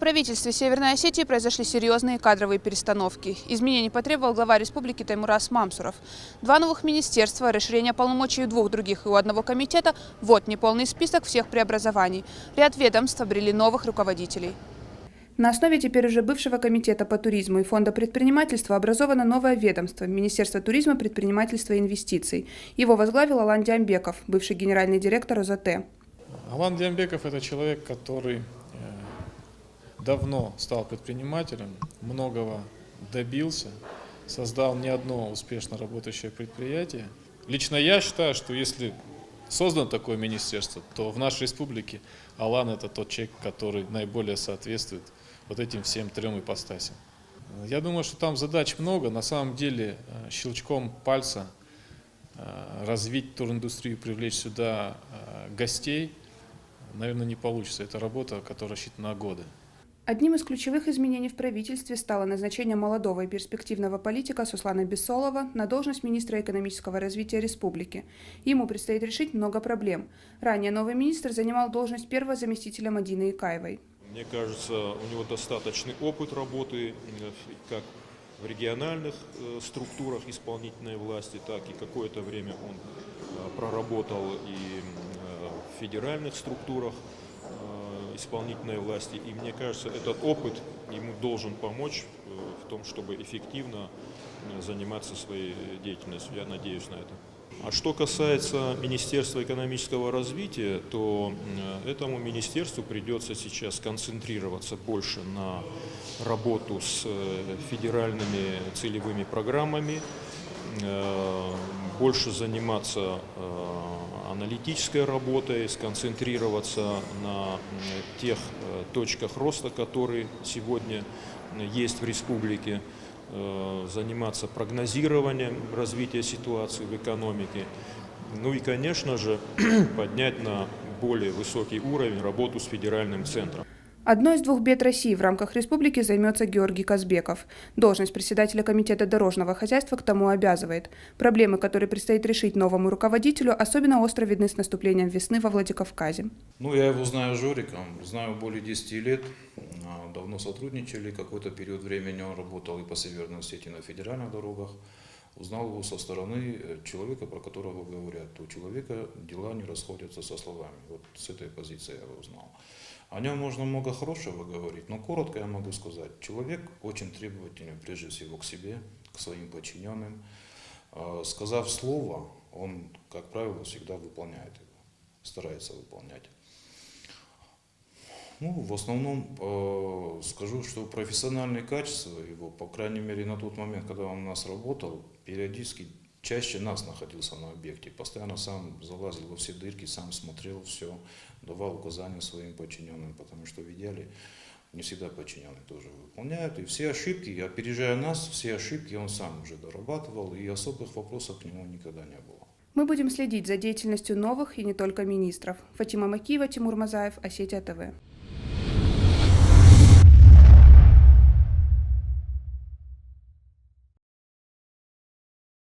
правительстве Северной Осетии произошли серьезные кадровые перестановки. Изменений потребовал глава республики Таймураз Мамсуров. 2 новых министерства, расширение полномочий у 2 других и у 1 комитета – вот неполный список всех преобразований. Ряд ведомств обрели новых руководителей. На основе теперь уже бывшего комитета по туризму и фонда предпринимательства образовано новое ведомство – Министерство туризма, предпринимательства и инвестиций. Его возглавил Алан Диамбеков, бывший генеральный директор ОЗТ. Алан Диамбеков – это человек, который давно стал предпринимателем, многого добился, создал не одно успешно работающее предприятие. Лично я считаю, что если создано такое министерство, то в нашей республике Алан – это тот человек, который наиболее соответствует вот этим всем 3 ипостасям. Я думаю, что там задач много. На самом деле щелчком пальца развить туриндустрию, привлечь сюда гостей, наверное, не получится. Это работа, которая рассчитана на годы. Одним из ключевых изменений в правительстве стало назначение молодого и перспективного политика Суслана Бессолова на должность министра экономического развития республики. Ему предстоит решить много проблем. Ранее новый министр занимал должность первого заместителя Мадины Икаевой. Мне кажется, у него достаточный опыт работы как в региональных структурах исполнительной власти, так и какое-то время он проработал и в федеральных структурах исполнительной власти. И мне кажется, этот опыт ему должен помочь в том, чтобы эффективно заниматься своей деятельностью. Я надеюсь на это. А что касается Министерства экономического развития, то этому министерству придется сейчас концентрироваться больше на работу с федеральными целевыми программами, больше заниматься аналитической работой, сконцентрироваться на тех точках роста, которые сегодня есть в республике, заниматься прогнозированием развития ситуации в экономике, ну и, конечно же, поднять на более высокий уровень работу с федеральным центром. Одной из 2 бед России в рамках республики займется Георгий Казбеков. Должность председателя комитета дорожного хозяйства к тому обязывает. Проблемы, которые предстоит решить новому руководителю, особенно остро видны с наступлением весны во Владикавказе. Я его знаю Жориком, знаю более 10 лет, давно сотрудничали, какой-то период времени он работал и по Северной Осетии на федеральных дорогах. Узнал его со стороны человека, про которого говорят, у человека дела не расходятся со словами. Вот с этой позиции я его узнал. О нем можно много хорошего говорить, но коротко я могу сказать, человек очень требовательный прежде всего к себе, к своим подчиненным. Сказав слово, он, как правило, всегда выполняет его, старается выполнять. В основном скажу, что профессиональные качества его, по крайней мере на тот момент, когда он у нас работал, периодически чаще нас находился на объекте, постоянно сам залазил во все дырки, сам смотрел все, давал указания своим подчиненным, потому что в идеале не всегда подчиненные тоже выполняют. И все ошибки, опережая нас, все ошибки он сам уже дорабатывал, и особых вопросов к нему никогда не было. Мы будем следить за деятельностью новых и не только министров. Фатима Макиева, Тимур Мазаев, Осетия ТВ.